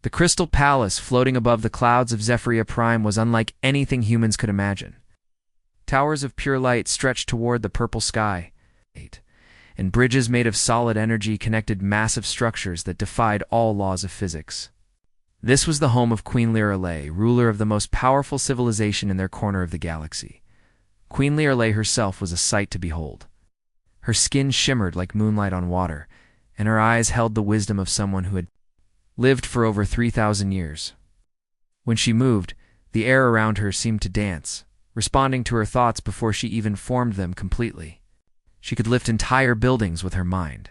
The crystal palace floating above the clouds of Zephyria Prime was unlike anything humans could imagine. Towers of pure light stretched toward the purple sky, and bridges made of solid energy connected massive structures that defied all laws of physics. This was the home of Queen Lirelei, ruler of the most powerful civilization in their corner of the galaxy. Queen Lirelei herself was a sight to behold. Her skin shimmered like moonlight on water, and her eyes held the wisdom of someone who had lived for over 3,000 years. When she moved, the air around her seemed to dance, responding to her thoughts before she even formed them completely. She could lift entire buildings with her mind,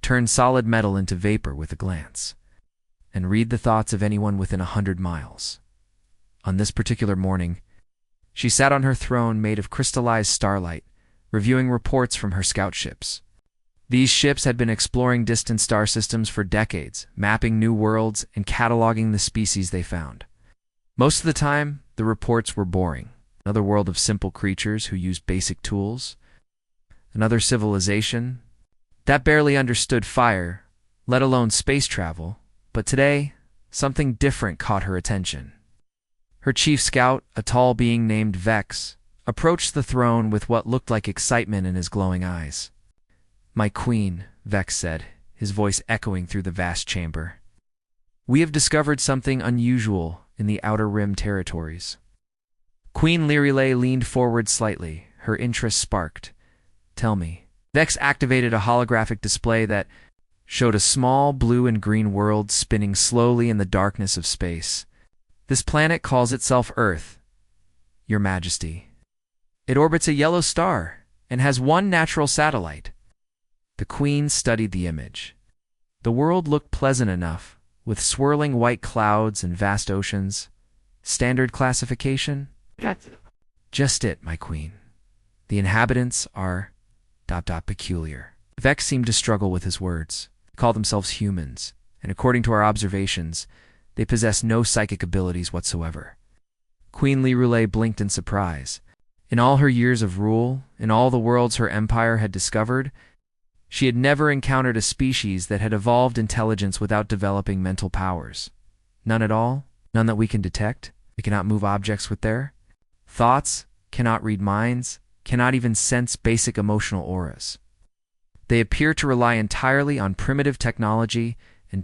turn solid metal into vapor with a glance, and read the thoughts of anyone within 100 miles. On this particular morning, she sat on her throne made of crystallized starlight, reviewing reports from her scout ships. These ships had been exploring distant star systems for decades, mapping new worlds and cataloging the species they found. Most of the time, the reports were boring. Another world of simple creatures who used basic tools. Another civilization that barely understood fire, let alone space travel. But today, something different caught her attention. Her chief scout, a tall being named Vex, approached the throne with what looked like excitement in his glowing eyes. "My queen," Vex said, his voice echoing through the vast chamber. "We have discovered something unusual in the Outer Rim territories." Queen Lirelei leaned forward slightly, her interest sparked. "Tell me." Vex activated a holographic display that showed a small blue and green world spinning slowly in the darkness of space. "This planet calls itself Earth, Your Majesty. It orbits a yellow star and has one natural satellite." The queen studied the image. The world looked pleasant enough, with swirling white clouds and vast oceans. Standard classification? Just it, my queen. The inhabitants are ... peculiar. Vex seemed to struggle with his words. They call themselves humans, and according to our observations, they possess no psychic abilities whatsoever. Queen Lirelei blinked in surprise. In all her years of rule, in all the worlds her empire had discovered, she had never encountered a species that had evolved intelligence without developing mental powers. None at all? None that we can detect? They cannot move objects with their thoughts, cannot read minds, cannot even sense basic emotional auras. They appear to rely entirely on primitive technology and ...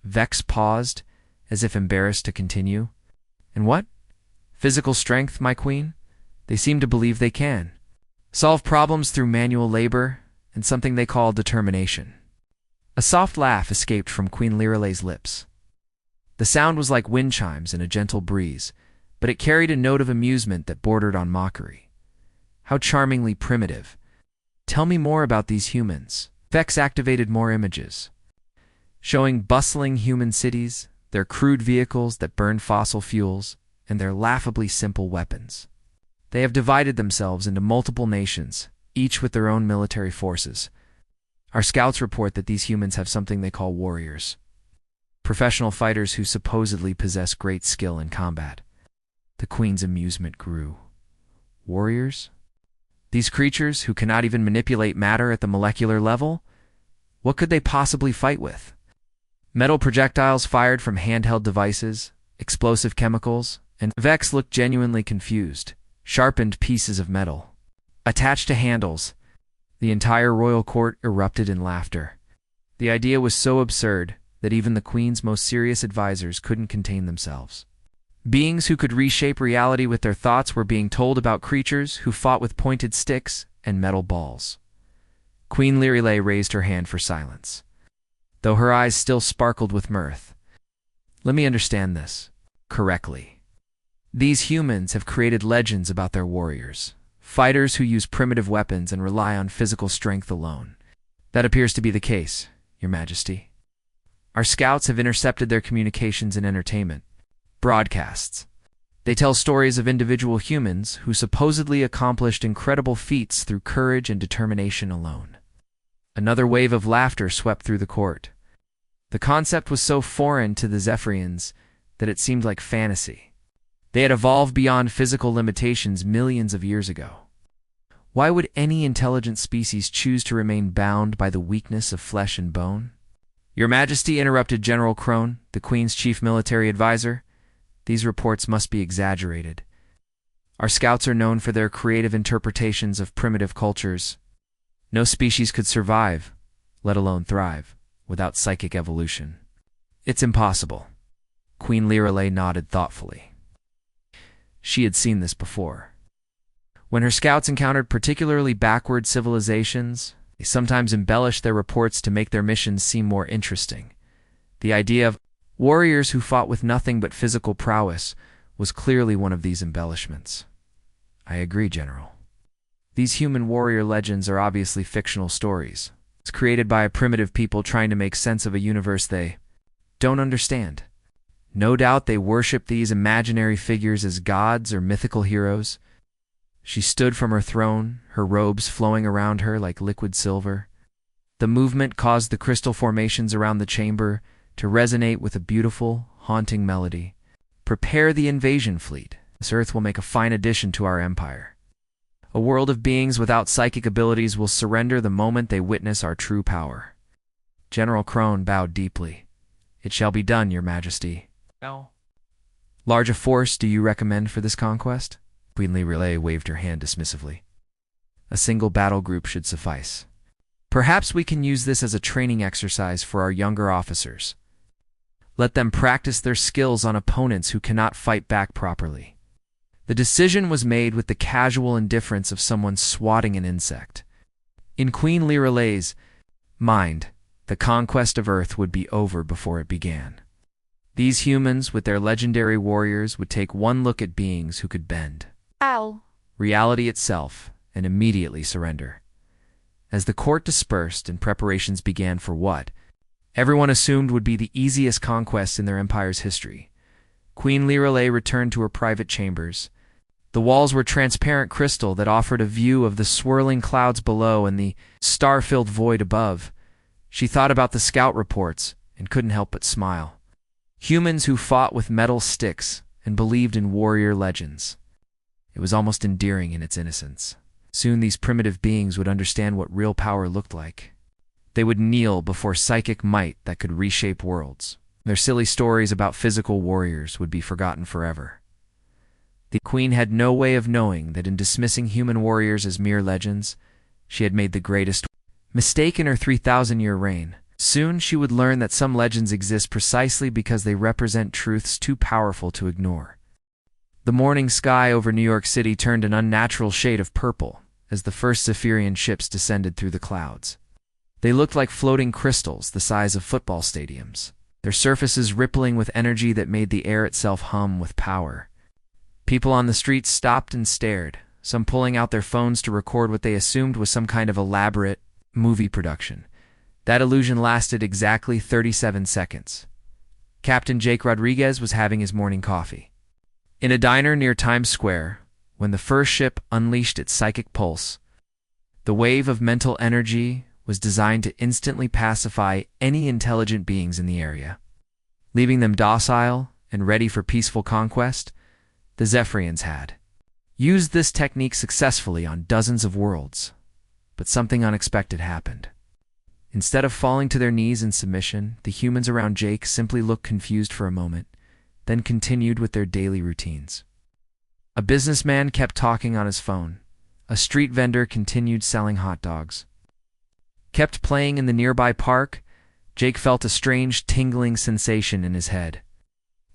Vex paused, as if embarrassed to continue. "And what? Physical strength, my queen? They seem to believe they can solve problems through manual labor and something they call determination." A soft laugh escaped from Queen Lirelei's lips. The sound was like wind chimes in a gentle breeze, but it carried a note of amusement that bordered on mockery. "How charmingly primitive. Tell me more about these humans." Vex activated more images, showing bustling human cities, their crude vehicles that burn fossil fuels, and their laughably simple weapons. They have divided themselves into multiple nations, each with their own military forces. Our scouts report that these humans have something they call warriors, professional fighters who supposedly possess great skill in combat. The queen's amusement grew. Warriors? These creatures who cannot even manipulate matter at the molecular level? What could they possibly fight with? Metal projectiles fired from handheld devices, explosive chemicals, and Vex looked genuinely confused. Sharpened pieces of metal, attached to handles. The entire royal court erupted in laughter. The idea was so absurd that even the queen's most serious advisors couldn't contain themselves. Beings who could reshape reality with their thoughts were being told about creatures who fought with pointed sticks and metal balls. Queen Lirelei raised her hand for silence, though her eyes still sparkled with mirth. "Let me understand this correctly. These humans have created legends about their warriors, fighters who use primitive weapons and rely on physical strength alone." "That appears to be the case, Your Majesty. Our scouts have intercepted their communications and entertainment broadcasts. They tell stories of individual humans who supposedly accomplished incredible feats through courage and determination alone." Another wave of laughter swept through the court. The concept was so foreign to the Zephyrians that it seemed like fantasy. They had evolved beyond physical limitations millions of years ago. Why would any intelligent species choose to remain bound by the weakness of flesh and bone? Your Majesty, interrupted General Crone, the Queen's chief military advisor. These reports must be exaggerated. Our scouts are known for their creative interpretations of primitive cultures. No species could survive, let alone thrive, without psychic evolution. It's impossible. Queen Lirelei nodded thoughtfully. She had seen this before. When her scouts encountered particularly backward civilizations, they sometimes embellished their reports to make their missions seem more interesting. The idea of warriors who fought with nothing but physical prowess was clearly one of these embellishments. I agree, General. These human warrior legends are obviously fictional stories. It's created by a primitive people trying to make sense of a universe they don't understand. No doubt they worship these imaginary figures as gods or mythical heroes. She stood from her throne, her robes flowing around her like liquid silver. The movement caused the crystal formations around the chamber to resonate with a beautiful, haunting melody. Prepare the invasion fleet. This Earth will make a fine addition to our empire. A world of beings without psychic abilities will surrender the moment they witness our true power. General Crone bowed deeply. It shall be done, Your Majesty. No. Large a force do you recommend for this conquest? Queen Lirelei waved her hand dismissively. A single battle group should suffice. Perhaps we can use this as a training exercise for our younger officers. Let them practice their skills on opponents who cannot fight back properly. The decision was made with the casual indifference of someone swatting an insect. In Queen Lirelei's mind, the conquest of Earth would be over before it began. These humans, with their legendary warriors, would take one look at beings who could bend reality itself and immediately surrender. As the court dispersed and preparations began for what everyone assumed would be the easiest conquest in their empire's history, Queen Lirelei returned to her private chambers. The walls were transparent crystal that offered a view of the swirling clouds below and the star-filled void above. She thought about the scout reports and couldn't help but smile. Humans who fought with metal sticks and believed in warrior legends. It was almost endearing in its innocence. Soon these primitive beings would understand what real power looked like. They would kneel before psychic might that could reshape worlds. Their silly stories about physical warriors would be forgotten forever. The Queen had no way of knowing that in dismissing human warriors as mere legends, she had made the greatest mistake in her 3,000-year reign. Soon she would learn that some legends exist precisely because they represent truths too powerful to ignore. The morning sky over New York City turned an unnatural shade of purple as the first Zephyrian ships descended through the clouds. They looked like floating crystals the size of football stadiums, their surfaces rippling with energy that made the air itself hum with power. People on the streets stopped and stared, some pulling out their phones to record what they assumed was some kind of elaborate movie production. That illusion lasted exactly 37 seconds. Captain Jake Rodriguez was having his morning coffee in a diner near Times Square when the first ship unleashed its psychic pulse. The wave of mental energy was designed to instantly pacify any intelligent beings in the area. Leaving them docile and ready for peaceful conquest, the Zephyrians had used this technique successfully on dozens of worlds. But something unexpected happened. Instead of falling to their knees in submission, the humans around Jake simply looked confused for a moment, then continued with their daily routines. A businessman kept talking on his phone. A street vendor continued selling hot dogs. Kept playing in the nearby park, Jake felt a strange tingling sensation in his head.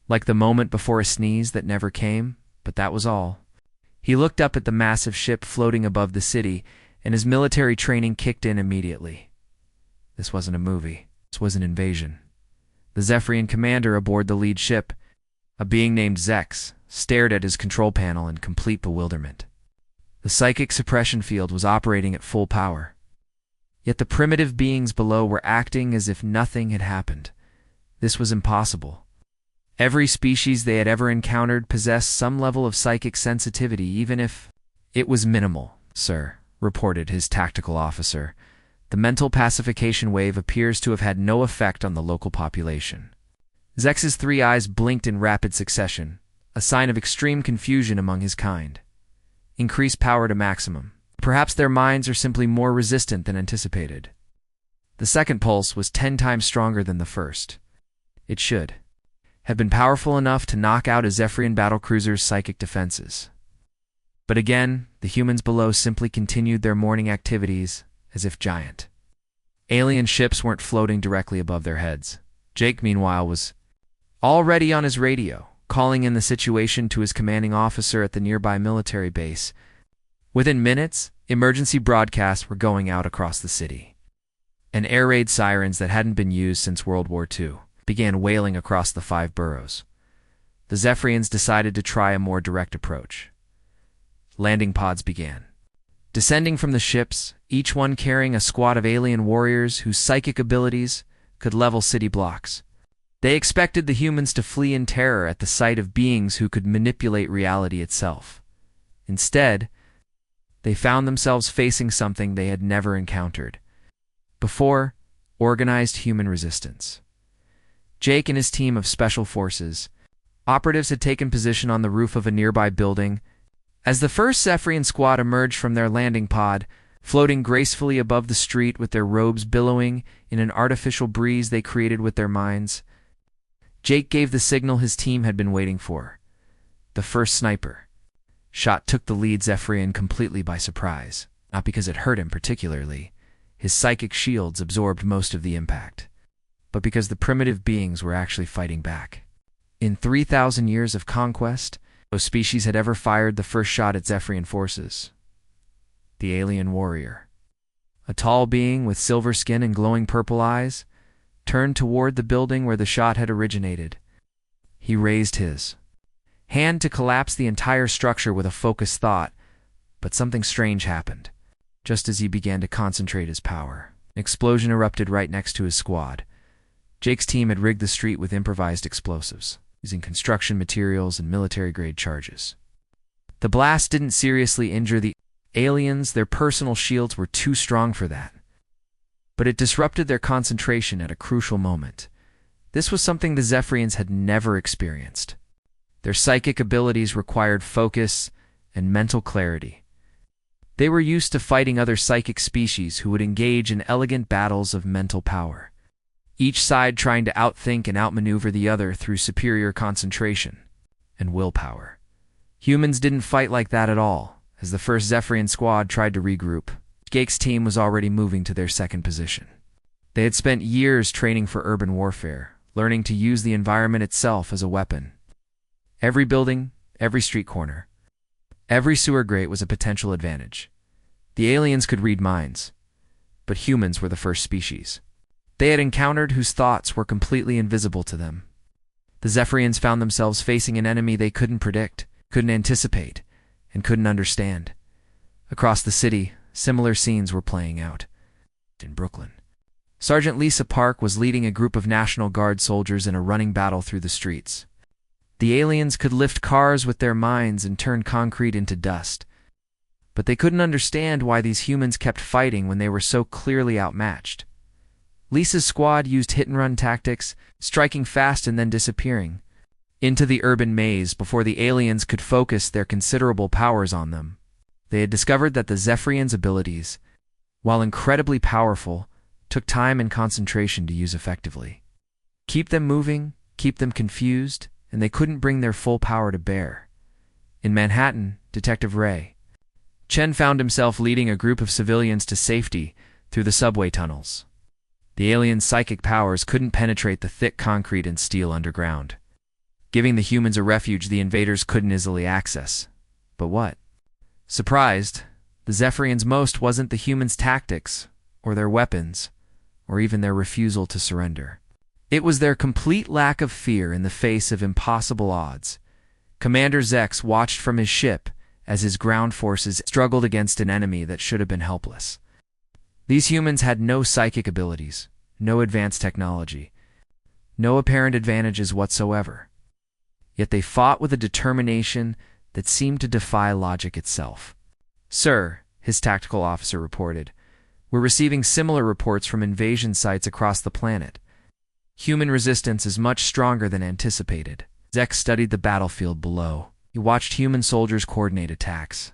Like the moment before a sneeze that never came, but that was all. He looked up at the massive ship floating above the city, and his military training kicked in immediately. This wasn't a movie. This was an invasion. The Zephyrian commander aboard the lead ship, a being named Zex, stared at his control panel in complete bewilderment. The psychic suppression field was operating at full power. Yet the primitive beings below were acting as if nothing had happened. This was impossible. Every species they had ever encountered possessed some level of psychic sensitivity, even if it was minimal, sir, reported his tactical officer. The mental pacification wave appears to have had no effect on the local population. Zex's 3 eyes blinked in rapid succession, a sign of extreme confusion among his kind. Increase power to maximum. Perhaps their minds are simply more resistant than anticipated. The second pulse was 10 times stronger than the first. It should have been powerful enough to knock out a Zephyrian battlecruiser's psychic defenses. But again, the humans below simply continued their morning activities as if giant alien ships weren't floating directly above their heads. Jake, meanwhile, was already on his radio, calling in the situation to his commanding officer at the nearby military base. Within minutes, emergency broadcasts were going out across the city, and air raid sirens that hadn't been used since World War II began wailing across the 5 boroughs. The Zephyrians decided to try a more direct approach. Landing pods began descending from the ships, each one carrying a squad of alien warriors whose psychic abilities could level city blocks. They expected the humans to flee in terror at the sight of beings who could manipulate reality itself. Instead, they found themselves facing something they had never encountered before: organized human resistance. Jake and his team of special forces operatives had taken position on the roof of a nearby building. As the first Zephyrian squad emerged from their landing pod, floating gracefully above the street with their robes billowing in an artificial breeze they created with their minds, Jake gave the signal his team had been waiting for. The first sniper shot took the lead Zephyrian completely by surprise, not because it hurt him particularly. His psychic shields absorbed most of the impact, but because the primitive beings were actually fighting back. In 3,000 years of conquest, no species had ever fired the first shot at Zephyrian forces. The alien warrior, a tall being with silver skin and glowing purple eyes, turned toward the building where the shot had originated. He raised his hand to collapse the entire structure with a focused thought, but something strange happened. Just as he began to concentrate his power, an explosion erupted right next to his squad. Jake's team had rigged the street with improvised explosives, using construction materials and military-grade charges. The blast didn't seriously injure the aliens; their personal shields were too strong for that. But it disrupted their concentration at a crucial moment. This was something the Zephyrians had never experienced. Their psychic abilities required focus and mental clarity. They were used to fighting other psychic species who would engage in elegant battles of mental power, each side trying to outthink and outmaneuver the other through superior concentration and willpower. Humans didn't fight like that at all. As the first Zephyrian squad tried to regroup, Jake's team was already moving to their second position. They had spent years training for urban warfare, learning to use the environment itself as a weapon. Every building, every street corner, every sewer grate was a potential advantage. The aliens could read minds, but humans were the first species they had encountered whose thoughts were completely invisible to them. The Zephyrians found themselves facing an enemy they couldn't predict, couldn't anticipate, and couldn't understand. Across the city, similar scenes were playing out. In Brooklyn, Sergeant Lisa Park was leading a group of National Guard soldiers in a running battle through the streets. The aliens could lift cars with their minds and turn concrete into dust, but they couldn't understand why these humans kept fighting when they were so clearly outmatched. Lisa's squad used hit-and-run tactics, striking fast and then disappearing into the urban maze before the aliens could focus their considerable powers on them. They had discovered that the Zephyrians' abilities, while incredibly powerful, took time and concentration to use effectively. Keep them moving, keep them confused, and they couldn't bring their full power to bear. In Manhattan, Detective Ray Chen found himself leading a group of civilians to safety through the subway tunnels. The aliens' psychic powers couldn't penetrate the thick concrete and steel underground, giving the humans a refuge the invaders couldn't easily access. But what surprised the Zephyrians most wasn't the humans' tactics, or their weapons, or even their refusal to surrender. It was their complete lack of fear in the face of impossible odds. Commander Zex watched from his ship as his ground forces struggled against an enemy that should have been helpless. These humans had no psychic abilities, no advanced technology, no apparent advantages whatsoever. Yet they fought with a determination that seemed to defy logic itself. "Sir," his tactical officer reported, "we're receiving similar reports from invasion sites across the planet. Human resistance is much stronger than anticipated." Zex studied the battlefield below. He watched human soldiers coordinate attacks,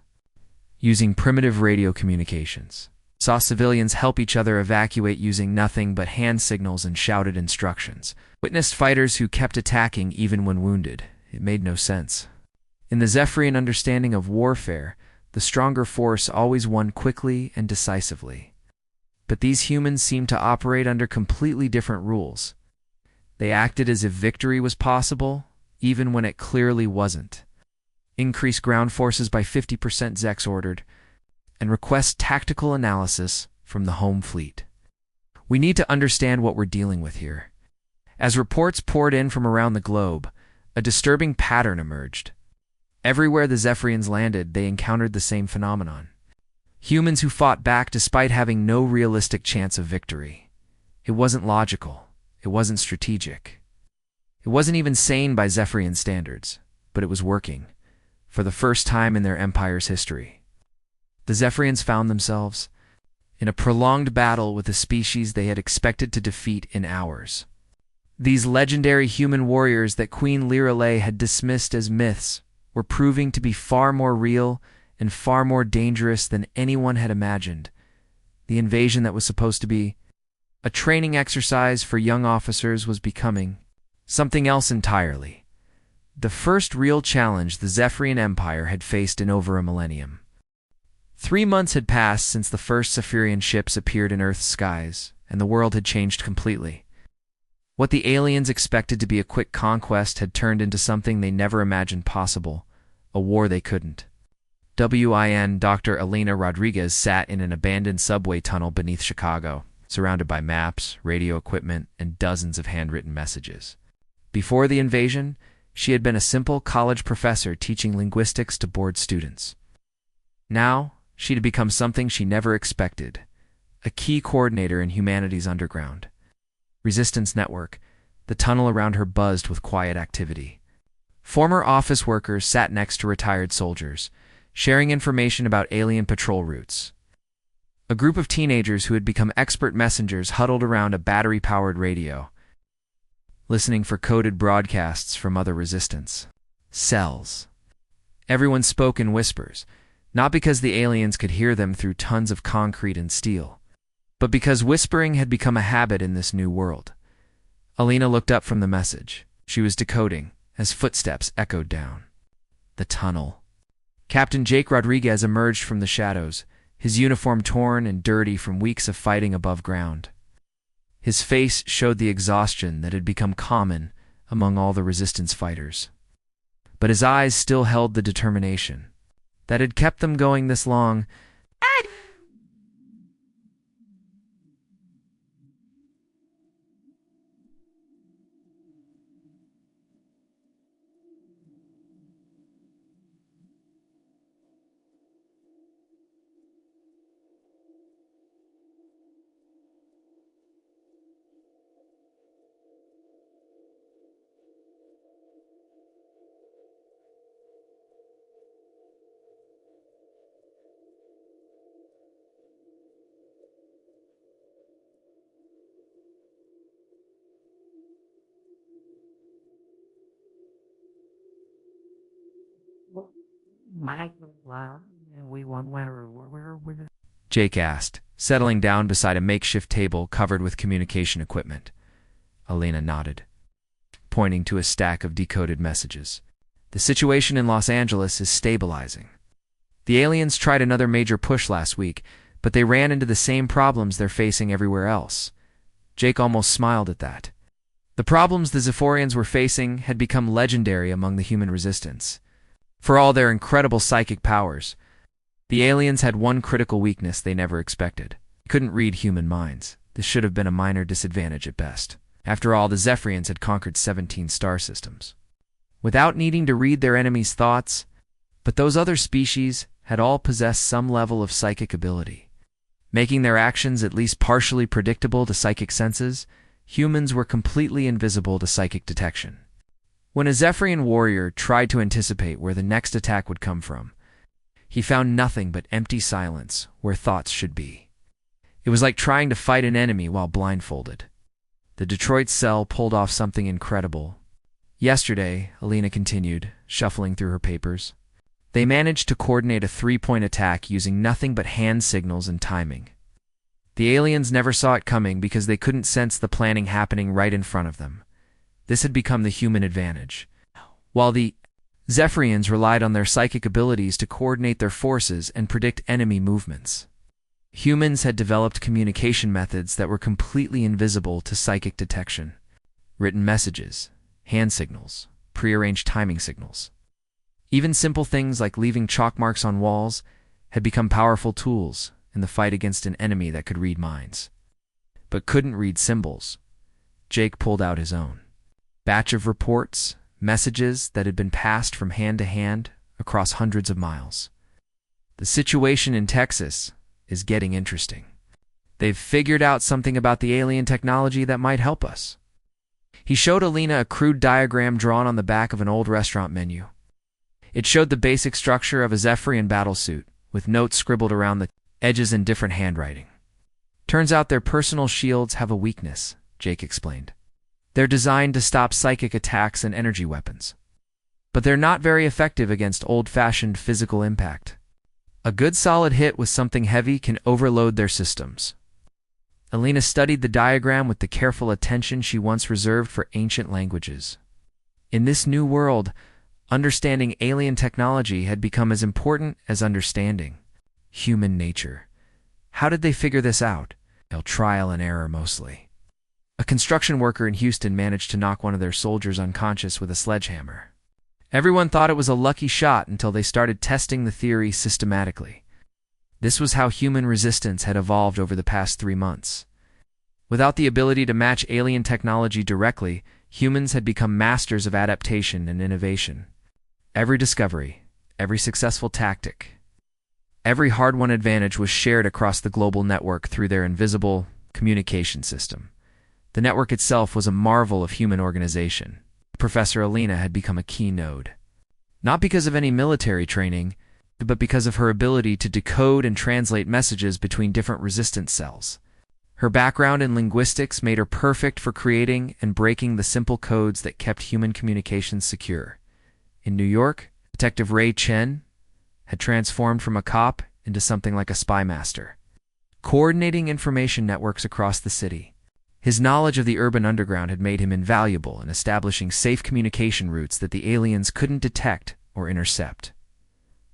using primitive radio communications. saw civilians help each other evacuate using nothing but hand signals and shouted instructions, witnessed fighters who kept attacking even when wounded. It made no sense. In the Zephyrian understanding of warfare, the stronger force always won quickly and decisively. But these humans seemed to operate under completely different rules. They acted as if victory was possible, even when it clearly wasn't. Increase ground forces by 50%, Zex ordered, and request tactical analysis from the home fleet. We need to understand what we're dealing with here. As reports poured in from around the globe, a disturbing pattern emerged. Everywhere the Zephyrians landed, they encountered the same phenomenon. Humans who fought back despite having no realistic chance of victory. It wasn't logical. It wasn't strategic. It wasn't even sane by Zephyrian standards, but it was working, for the first time in their empire's history. The Zephyrians found themselves in a prolonged battle with a species they had expected to defeat in hours. These legendary human warriors that Queen Lirelei had dismissed as myths were proving to be far more real and far more dangerous than anyone had imagined. The invasion that was supposed to be a training exercise for young officers was becoming something else entirely. The first real challenge the Zephyrian Empire had faced in over a millennium. 3 months had passed since the first Zephyrian ships appeared in Earth's skies, and the world had changed completely. What the aliens expected to be a quick conquest had turned into something they never imagined possible, a war they couldn't. WIN Dr. Elena Rodriguez sat in an abandoned subway tunnel beneath Chicago, surrounded by maps, radio equipment, and dozens of handwritten messages. Before the invasion, she had been a simple college professor teaching linguistics to bored students. Now, she'd become something she never expected, a key coordinator in humanity's underground. Resistance Network, the tunnel around her buzzed with quiet activity. Former office workers sat next to retired soldiers, sharing information about alien patrol routes. A group of teenagers who had become expert messengers huddled around a battery-powered radio, listening for coded broadcasts from other resistance cells. Everyone spoke in whispers, not because the aliens could hear them through tons of concrete and steel, but because whispering had become a habit in this new world. Alina looked up from the message. She was decoding as footsteps echoed down the tunnel. Captain Jake Rodriguez emerged from the shadows, his uniform torn and dirty from weeks of fighting above ground. His face showed the exhaustion that had become common among all the resistance fighters. But his eyes still held the determination that had kept them going this long. Jake asked, settling down beside a makeshift table covered with communication equipment. Elena nodded, pointing to a stack of decoded messages. The situation in Los Angeles is stabilizing. The aliens tried another major push last week, but they ran into the same problems they're facing everywhere else. Jake almost smiled at that. The problems the Zephyrians were facing had become legendary among the human resistance. For all their incredible psychic powers, the aliens had one critical weakness they never expected. They couldn't read human minds. This should have been a minor disadvantage at best. After all, the Zephyrians had conquered 17 star systems without needing to read their enemies' thoughts, but those other species had all possessed some level of psychic ability. Making their actions at least partially predictable to psychic senses, humans were completely invisible to psychic detection. When a Zephyrian warrior tried to anticipate where the next attack would come from, he found nothing but empty silence where thoughts should be. It was like trying to fight an enemy while blindfolded. The Detroit cell pulled off something incredible. Yesterday, Alina continued, shuffling through her papers, they managed to coordinate a 3-point attack using nothing but hand signals and timing. The aliens never saw it coming because they couldn't sense the planning happening right in front of them. This had become the human advantage. While the Zephyrians relied on their psychic abilities to coordinate their forces and predict enemy movements. Humans had developed communication methods that were completely invisible to psychic detection. Written messages, hand signals, prearranged timing signals. Even simple things like leaving chalk marks on walls had become powerful tools in the fight against an enemy that could read minds, but couldn't read symbols. Jake pulled out his own batch of reports, messages that had been passed from hand to hand across hundreds of miles. The situation in Texas is getting interesting. They've figured out something about the alien technology that might help us. He showed Alina a crude diagram drawn on the back of an old restaurant menu. It showed the basic structure of a Zephyrian battlesuit, with notes scribbled around the edges in different handwriting. Turns out their personal shields have a weakness, Jake explained. They're designed to stop psychic attacks and energy weapons. But they're not very effective against old-fashioned physical impact. A good solid hit with something heavy can overload their systems. Alina studied the diagram with the careful attention she once reserved for ancient languages. In this new world, understanding alien technology had become as important as understanding human nature. How did they figure this out? Trial and error mostly. A construction worker in Houston managed to knock one of their soldiers unconscious with a sledgehammer. Everyone thought it was a lucky shot until they started testing the theory systematically. This was how human resistance had evolved over the past 3 months. Without the ability to match alien technology directly, humans had become masters of adaptation and innovation. Every discovery, every successful tactic, every hard-won advantage was shared across the global network through their invisible communication system. The network itself was a marvel of human organization. Professor Alina had become a key node. Not because of any military training, but because of her ability to decode and translate messages between different resistance cells. Her background in linguistics made her perfect for creating and breaking the simple codes that kept human communications secure. In New York, Detective Ray Chen had transformed from a cop into something like a spy master, coordinating information networks across the city. His knowledge of the urban underground had made him invaluable in establishing safe communication routes that the aliens couldn't detect or intercept.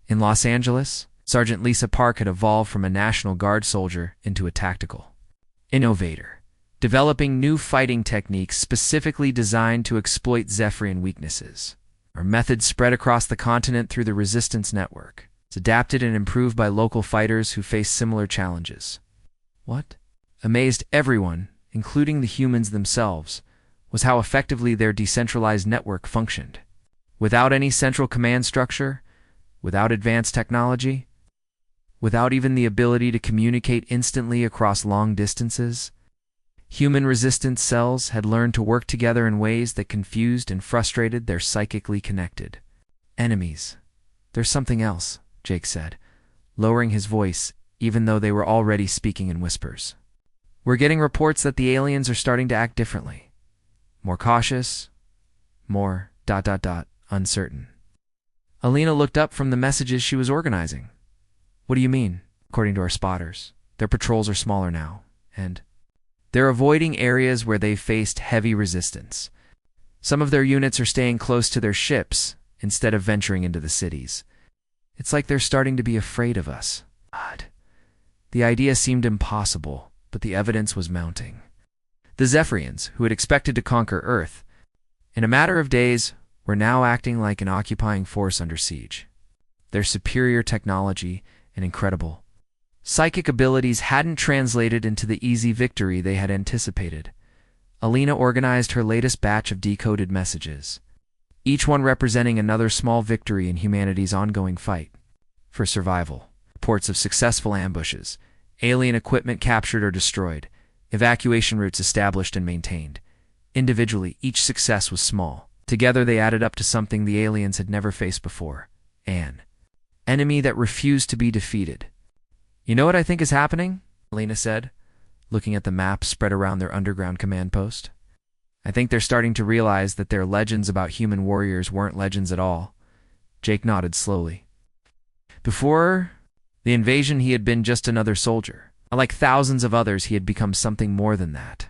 In Los Angeles, Sergeant Lisa Park had evolved from a National Guard soldier into a tactical innovator, developing new fighting techniques specifically designed to exploit Zephyrian weaknesses. Her methods spread across the continent through the resistance network. It's adapted and improved by local fighters who face similar challenges. What amazed everyone, including the humans themselves, was how effectively their decentralized network functioned. Without any central command structure, without advanced technology, without even the ability to communicate instantly across long distances, human resistance cells had learned to work together in ways that confused and frustrated their psychically connected enemies. There's something else, Jake said, lowering his voice even though they were already speaking in whispers. We're getting reports that the aliens are starting to act differently. More cautious, more ... uncertain. Alina looked up from the messages she was organizing. What do you mean? According to our spotters, their patrols are smaller now, and they're avoiding areas where they've faced heavy resistance. Some of their units are staying close to their ships instead of venturing into the cities. It's like they're starting to be afraid of us. God. The idea seemed impossible, but the evidence was mounting. The Zephyrians, who had expected to conquer Earth, in a matter of days, were now acting like an occupying force under siege. Their superior technology and incredible psychic abilities hadn't translated into the easy victory they had anticipated. Alina organized her latest batch of decoded messages, each one representing another small victory in humanity's ongoing fight for survival. Reports of successful ambushes, alien equipment captured or destroyed, evacuation routes established and maintained. Individually, each success was small. Together they added up to something the aliens had never faced before. An enemy that refused to be defeated. You know what I think is happening? Alina said, looking at the map spread around their underground command post. I think they're starting to realize that their legends about human warriors weren't legends at all. Jake nodded slowly. Before the invasion, he had been just another soldier. Like thousands of others, he had become something more than that.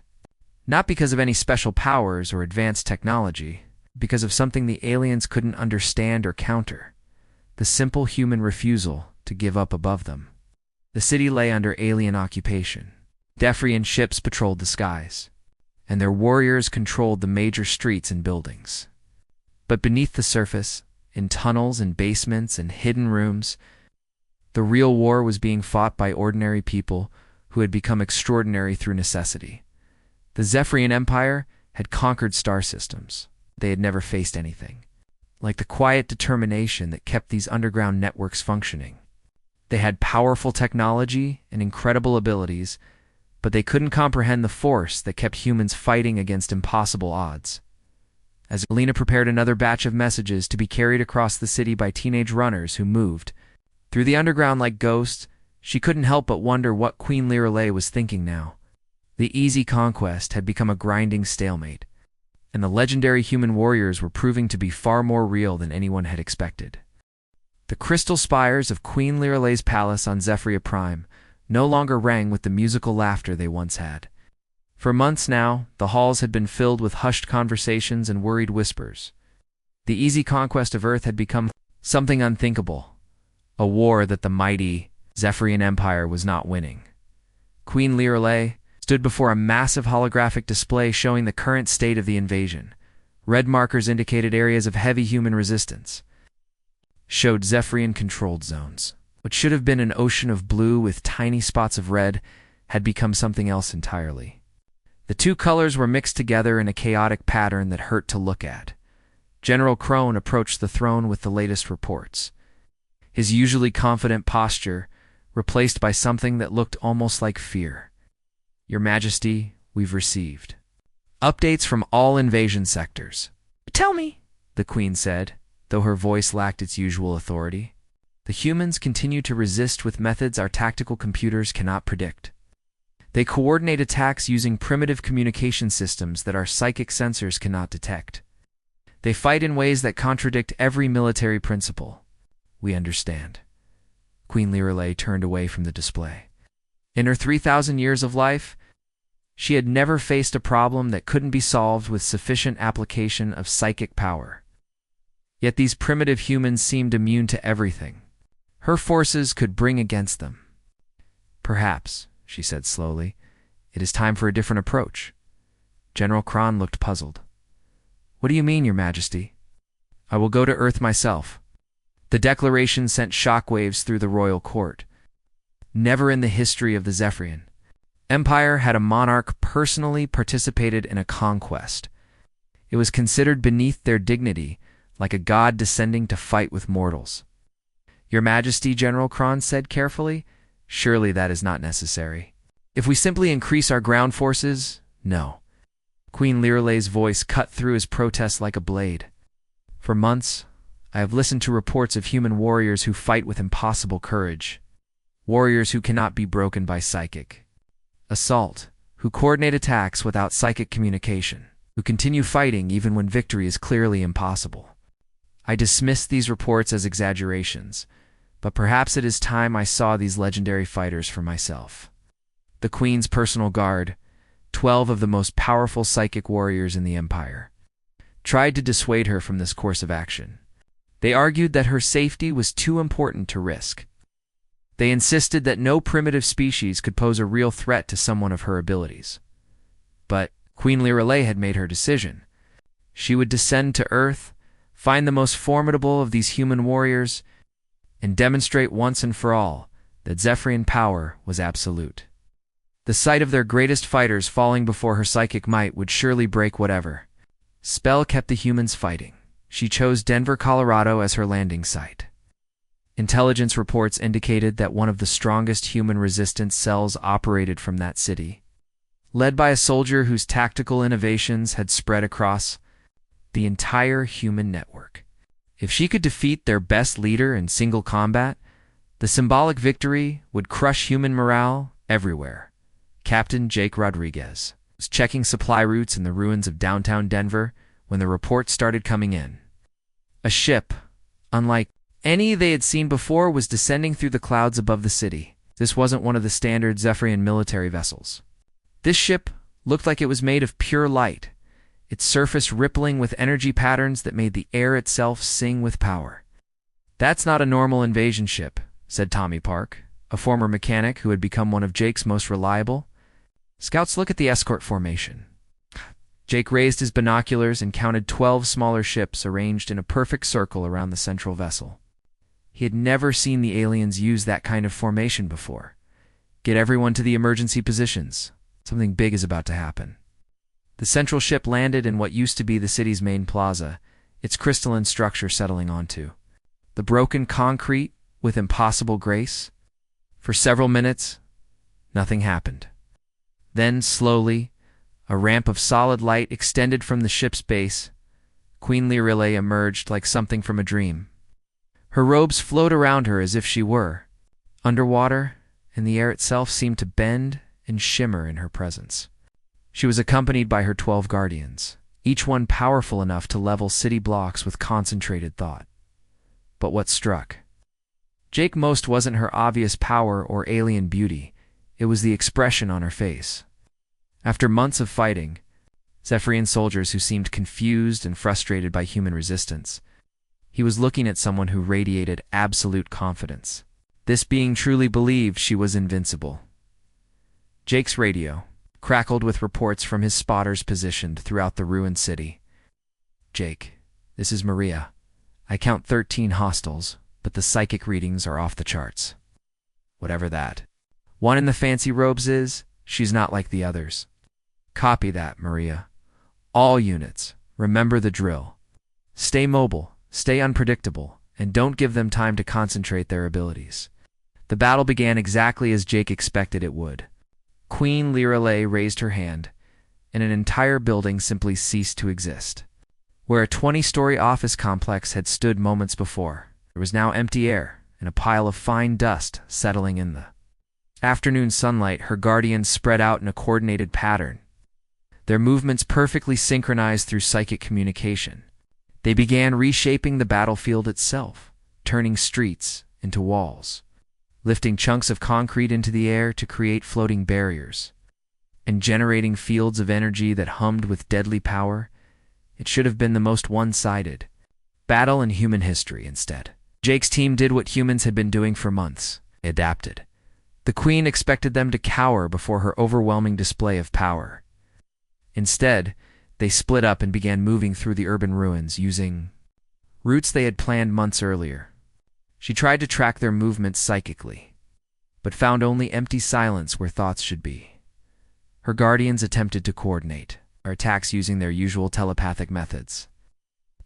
Not because of any special powers or advanced technology, because of something the aliens couldn't understand or counter: the simple human refusal to give up above them. The city lay under alien occupation. Defrian ships patrolled the skies, and their warriors controlled the major streets and buildings. But beneath the surface, in tunnels and basements and hidden rooms, the real war was being fought by ordinary people who had become extraordinary through necessity. The Zephyrian Empire had conquered star systems. They had never faced anything like the quiet determination that kept these underground networks functioning. They had powerful technology and incredible abilities, but they couldn't comprehend the force that kept humans fighting against impossible odds. As Alina prepared another batch of messages to be carried across the city by teenage runners who moved through the underground like ghosts, she couldn't help but wonder what Queen Lirelei was thinking now. The easy conquest had become a grinding stalemate, and the legendary human warriors were proving to be far more real than anyone had expected. The crystal spires of Queen Lirelei's palace on Zephyria Prime no longer rang with the musical laughter they once had. For months now, the halls had been filled with hushed conversations and worried whispers. The easy conquest of Earth had become something unthinkable, a war that the mighty Zephyrian Empire was not winning. Queen Lirelei stood before a massive holographic display showing the current state of the invasion. Red markers indicated areas of heavy human resistance, showed Zephyrian-controlled zones. What should have been an ocean of blue with tiny spots of red had become something else entirely. The two colors were mixed together in a chaotic pattern that hurt to look at. General Crone approached the throne with the latest reports, his usually confident posture replaced by something that looked almost like fear. "Your Majesty, we've received updates from all invasion sectors." "Tell me," the Queen said, though her voice lacked its usual authority. "The humans continue to resist with methods our tactical computers cannot predict. They coordinate attacks using primitive communication systems that our psychic sensors cannot detect. They fight in ways that contradict every military principle. We understand." Queen Lirelei turned away from the display. In her 3,000 years of life, she had never faced a problem that couldn't be solved with sufficient application of psychic power. Yet these primitive humans seemed immune to everything her forces could bring against them. "Perhaps," she said slowly, "it is time for a different approach." General Kron looked puzzled. "What do you mean, Your Majesty?" "I will go to Earth myself." The declaration sent shockwaves through the royal court. Never in the history of the Zephyrian Empire had a monarch personally participated in a conquest. It was considered beneath their dignity, like a god descending to fight with mortals. "Your Majesty," General Kron said carefully, "surely that is not necessary. If we simply increase our ground forces, no." Queen Lirelei's voice cut through his protest like a blade. "For months, I have listened to reports of human warriors who fight with impossible courage. Warriors who cannot be broken by psychic assault, who coordinate attacks without psychic communication, who continue fighting even when victory is clearly impossible. I dismissed these reports as exaggerations, but perhaps it is time I saw these legendary fighters for myself." The Queen's personal guard, 12 of the most powerful psychic warriors in the Empire, tried to dissuade her from this course of action. They argued that her safety was too important to risk. They insisted that no primitive species could pose a real threat to someone of her abilities. But Queen Lirelei had made her decision. She would descend to Earth, find the most formidable of these human warriors, and demonstrate once and for all that Zephyrian power was absolute. The sight of their greatest fighters falling before her psychic might would surely break whatever spell kept the humans fighting. She chose Denver, Colorado as her landing site. Intelligence reports indicated that one of the strongest human resistance cells operated from that city, led by a soldier whose tactical innovations had spread across the entire human network. If she could defeat their best leader in single combat, the symbolic victory would crush human morale everywhere. Captain Jake Rodriguez was checking supply routes in the ruins of downtown Denver when the reports started coming in. A ship, unlike any they had seen before, was descending through the clouds above the city. This wasn't one of the standard Zephyrian military vessels. This ship looked like it was made of pure light, its surface rippling with energy patterns that made the air itself sing with power. "That's not a normal invasion ship," said Tommy Park, a former mechanic who had become one of Jake's most reliable. "Scouts, look at the escort formation." Jake raised his binoculars and counted 12 smaller ships arranged in a perfect circle around the central vessel. He had never seen the aliens use that kind of formation before. "Get everyone to the emergency positions. Something big is about to happen." The central ship landed in what used to be the city's main plaza, its crystalline structure settling onto the broken concrete with impossible grace. For several minutes, nothing happened. Then, slowly, a ramp of solid light extended from the ship's base. Queen Lirelei emerged like something from a dream. Her robes flowed around her as if she were underwater, and the air itself seemed to bend and shimmer in her presence. She was accompanied by her 12 guardians, each one powerful enough to level city blocks with concentrated thought. But what struck Jake most wasn't her obvious power or alien beauty, it was the expression on her face. After months of fighting, Zephyrian soldiers who seemed confused and frustrated by human resistance, he was looking at someone who radiated absolute confidence. This being truly believed she was invincible. Jake's radio crackled with reports from his spotters positioned throughout the ruined city. "Jake, this is Maria. I count 13 hostiles, but the psychic readings are off the charts." "Whatever that one in the fancy robes is, she's not like the others." "Copy that, Maria. All units, remember the drill. Stay mobile, stay unpredictable, and don't give them time to concentrate their abilities." The battle began exactly as Jake expected it would. Queen Lirelei raised her hand, and an entire building simply ceased to exist. Where a 20-story office complex had stood moments before, there was now empty air and a pile of fine dust settling in the afternoon sunlight. Her guardians spread out in a coordinated pattern, their movements perfectly synchronized through psychic communication. They began reshaping the battlefield itself, turning streets into walls, lifting chunks of concrete into the air to create floating barriers, and generating fields of energy that hummed with deadly power. It should have been the most one-sided battle in human history. Instead, Jake's team did what humans had been doing for months. They adapted. The Queen expected them to cower before her overwhelming display of power. Instead, they split up and began moving through the urban ruins using routes they had planned months earlier. She tried to track their movements psychically, but found only empty silence where thoughts should be. Her guardians attempted to coordinate her attacks using their usual telepathic methods,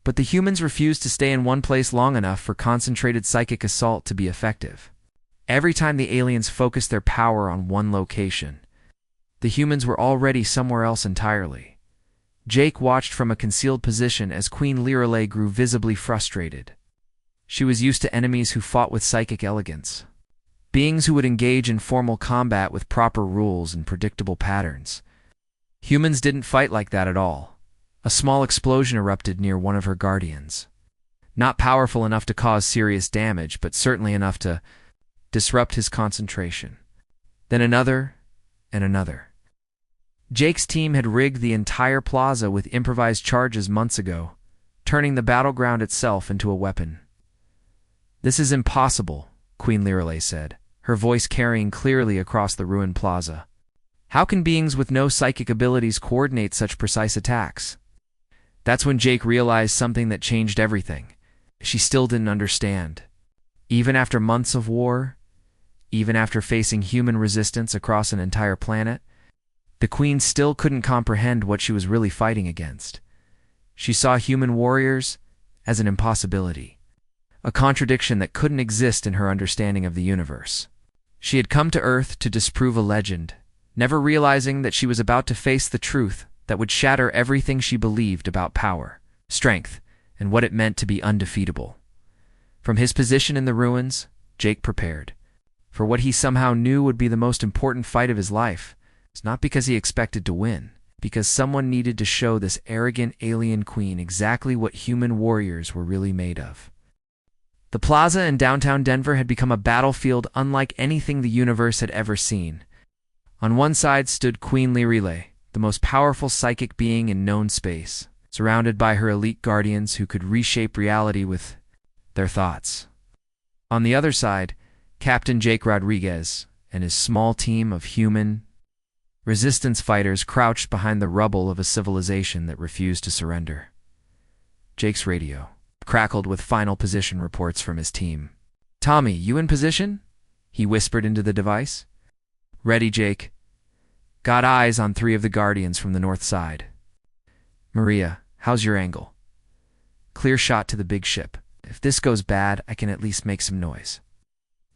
but the humans refused to stay in one place long enough for concentrated psychic assault to be effective. Every time the aliens focused their power on one location, the humans were already somewhere else entirely. Jake watched from a concealed position as Queen Lirelei grew visibly frustrated. She was used to enemies who fought with psychic elegance, beings who would engage in formal combat with proper rules and predictable patterns. Humans didn't fight like that at all. A small explosion erupted near one of her guardians. Not powerful enough to cause serious damage, but certainly enough to disrupt his concentration. Then another, and another. Jake's team had rigged the entire plaza with improvised charges months ago, turning the battleground itself into a weapon. "This is impossible," Queen Lirelei said, her voice carrying clearly across the ruined plaza. "How can beings with no psychic abilities coordinate such precise attacks?" That's when Jake realized something that changed everything. She still didn't understand. Even after months of war, even after facing human resistance across an entire planet, the Queen still couldn't comprehend what she was really fighting against. She saw human warriors as an impossibility, a contradiction that couldn't exist in her understanding of the universe. She had come to Earth to disprove a legend, never realizing that she was about to face the truth that would shatter everything she believed about power, strength, and what it meant to be undefeatable. From his position in the ruins, Jake prepared for what he somehow knew would be the most important fight of his life. It's not because he expected to win, because someone needed to show this arrogant alien queen exactly what human warriors were really made of. The plaza in downtown Denver had become a battlefield unlike anything the universe had ever seen. On one side stood Queen Lirelei, the most powerful psychic being in known space, surrounded by her elite guardians who could reshape reality with their thoughts. On the other side, Captain Jake Rodriguez and his small team of human resistance fighters crouched behind the rubble of a civilization that refused to surrender. Jake's radio crackled with final position reports from his team. "Tommy, you in position?" he whispered into the device. "Ready, Jake. Got eyes on 3 of the Guardians from the north side. Maria, how's your angle?" "Clear shot to the big ship. If this goes bad, I can at least make some noise."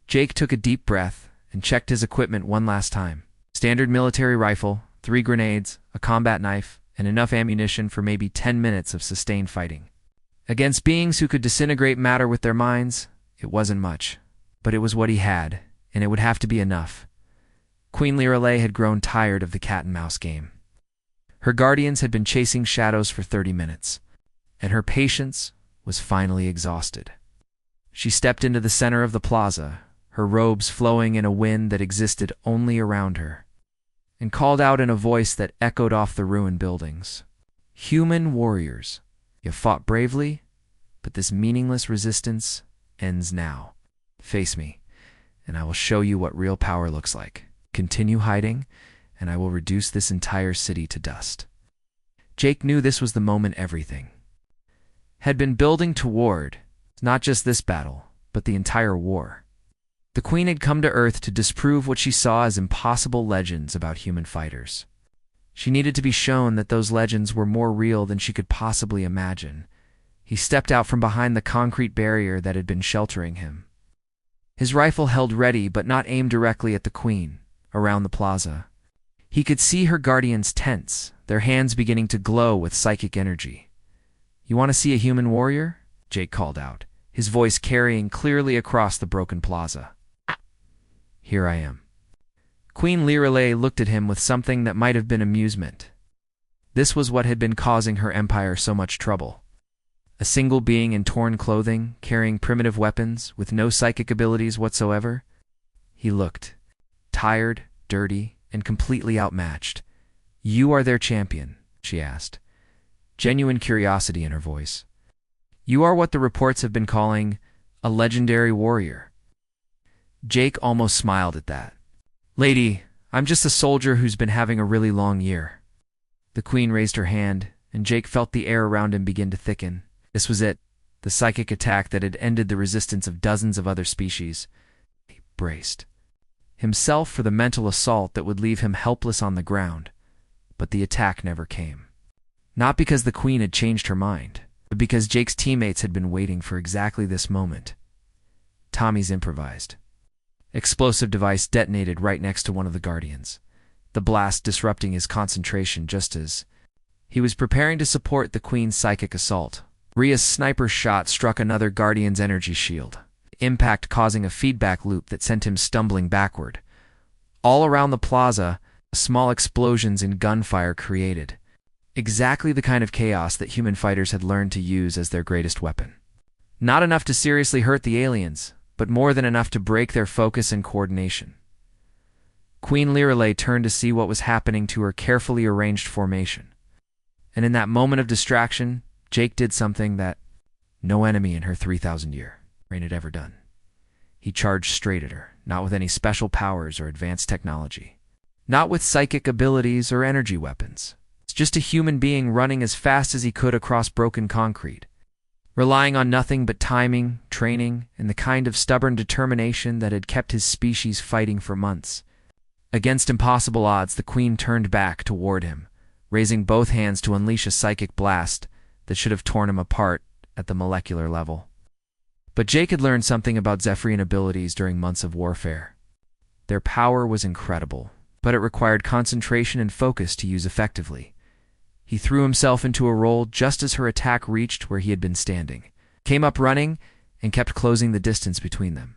Jake took a deep breath and checked his equipment one last time. Standard military rifle, 3 grenades, a combat knife, and enough ammunition for maybe 10 minutes of sustained fighting. Against beings who could disintegrate matter with their minds, it wasn't much. But it was what he had, and it would have to be enough. Queen Lirelei had grown tired of the cat-and-mouse game. Her guardians had been chasing shadows for 30 minutes, and her patience was finally exhausted. She stepped into the center of the plaza, her robes flowing in a wind that existed only around her, and called out in a voice that echoed off the ruined buildings. "Human warriors, you fought bravely, but this meaningless resistance ends now. Face me, and I will show you what real power looks like. Continue hiding, and I will reduce this entire city to dust." Jake knew this was the moment everything had been building toward, not just this battle, but the entire war. The Queen had come to Earth to disprove what she saw as impossible legends about human fighters. She needed to be shown that those legends were more real than she could possibly imagine. He stepped out from behind the concrete barrier that had been sheltering him. His rifle held ready but not aimed directly at the Queen, around the plaza. He could see her guardians tense, their hands beginning to glow with psychic energy. "You want to see a human warrior?" Jake called out, his voice carrying clearly across the broken plaza. "Here I am." Queen Lirelei looked at him with something that might have been amusement. This was what had been causing her empire so much trouble. A single being in torn clothing, carrying primitive weapons, with no psychic abilities whatsoever. He looked tired, dirty, and completely outmatched. "You are their champion?" she asked, genuine curiosity in her voice. "You are what the reports have been calling a legendary warrior." Jake almost smiled at that. "Lady, I'm just a soldier who's been having a really long year." The Queen raised her hand, and Jake felt the air around him begin to thicken. This was it, the psychic attack that had ended the resistance of dozens of other species. He braced himself for the mental assault that would leave him helpless on the ground, but the attack never came. Not because the Queen had changed her mind, but because Jake's teammates had been waiting for exactly this moment. Tommy's improvised explosive device detonated right next to one of the Guardians, the blast disrupting his concentration just as he was preparing to support the Queen's psychic assault. Ria's sniper shot struck another Guardian's energy shield, impact causing a feedback loop that sent him stumbling backward. All around the plaza, small explosions and gunfire created exactly the kind of chaos that human fighters had learned to use as their greatest weapon. Not enough to seriously hurt the aliens, but more than enough to break their focus and coordination. Queen Lirelei turned to see what was happening to her carefully arranged formation. And in that moment of distraction, Jake did something that no enemy in her 3,000-year reign had ever done. He charged straight at her, not with any special powers or advanced technology. Not with psychic abilities or energy weapons. It's just a human being running as fast as he could across broken concrete, relying on nothing but timing, training, and the kind of stubborn determination that had kept his species fighting for months. Against impossible odds, the Queen turned back toward him, raising both hands to unleash a psychic blast that should have torn him apart at the molecular level. But Jake had learned something about Zephyrian abilities during months of warfare. Their power was incredible, but it required concentration and focus to use effectively. He threw himself into a roll just as her attack reached where he had been standing, came up running, and kept closing the distance between them.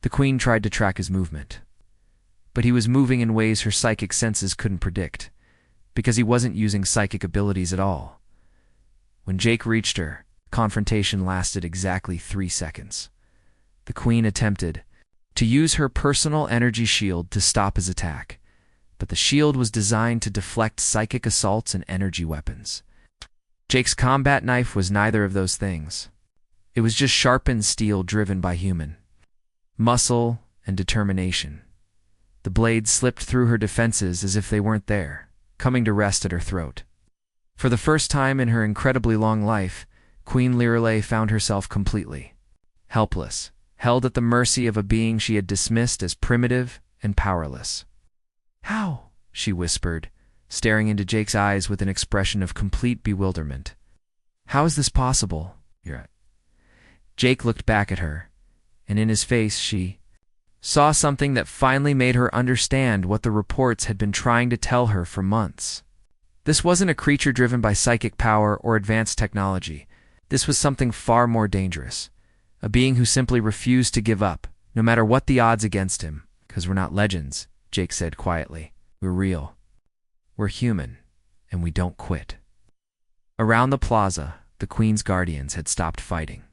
The Queen tried to track his movement, but he was moving in ways her psychic senses couldn't predict, because he wasn't using psychic abilities at all. When Jake reached her, confrontation lasted exactly 3 seconds. The queen attempted to use her personal energy shield to stop his attack, but the shield was designed to deflect psychic assaults and energy weapons. Jake's combat knife was neither of those things. It was just sharpened steel driven by human muscle and determination. The blade slipped through her defenses as if they weren't there, coming to rest at her throat. For the first time in her incredibly long life, Queen Lirelei found herself completely helpless, held at the mercy of a being she had dismissed as primitive and powerless. "How?" she whispered, staring into Jake's eyes with an expression of complete bewilderment. "How is this possible?" Jake looked back at her, and in his face she saw something that finally made her understand what the reports had been trying to tell her for months. This wasn't a creature driven by psychic power or advanced technology. This was something far more dangerous. A being who simply refused to give up, no matter what the odds against him. "'Cause we're not legends," Jake said quietly. "We're real. We're human, and we don't quit." Around the plaza, the Queen's guardians had stopped fighting.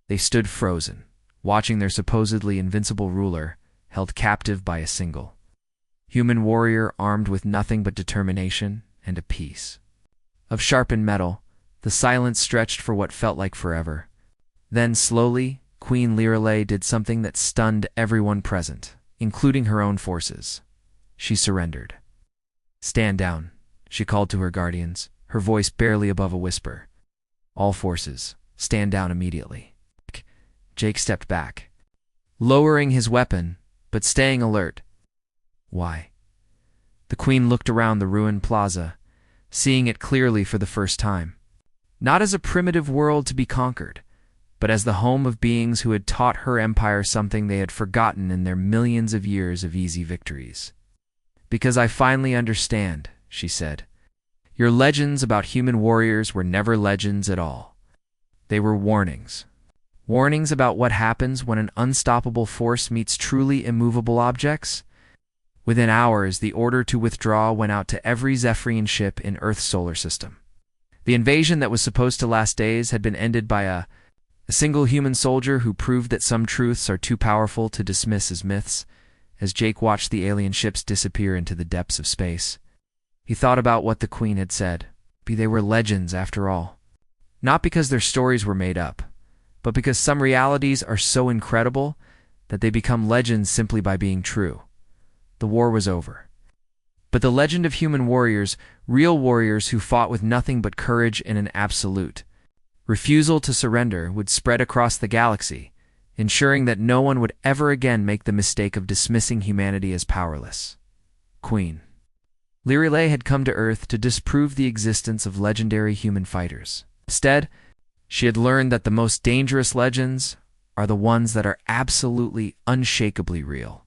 They stood frozen, watching their supposedly invincible ruler held captive by a single human warrior armed with nothing but determination and a piece of sharpened metal. The silence stretched for what felt like forever. Then, slowly, Queen Lirelei did something that stunned everyone present, including her own forces. She surrendered. "Stand down," she called to her guardians, her voice barely above a whisper. "All forces, stand down immediately." Jake stepped back, lowering his weapon, but staying alert. "Why?" The Queen looked around the ruined plaza, seeing it clearly for the first time. Not as a primitive world to be conquered, but as the home of beings who had taught her empire something they had forgotten in their millions of years of easy victories. "Because I finally understand," she said. "Your legends about human warriors were never legends at all. They were warnings. Warnings about what happens when an unstoppable force meets truly immovable objects." Within hours, the order to withdraw went out to every Zephyrian ship in Earth's solar system. The invasion that was supposed to last days had been ended by a single human soldier who proved that some truths are too powerful to dismiss as myths. As Jake watched the alien ships disappear into the depths of space, he thought about what the Queen had said. They were legends after all. Not because their stories were made up, but because some realities are so incredible that they become legends simply by being true. The war was over. But the legend of human warriors, real warriors who fought with nothing but courage and an absolute refusal to surrender, would spread across the galaxy, ensuring that no one would ever again make the mistake of dismissing humanity as powerless. Queen Lirelei had come to Earth to disprove the existence of legendary human fighters. Instead, she had learned that the most dangerous legends are the ones that are absolutely, unshakably real.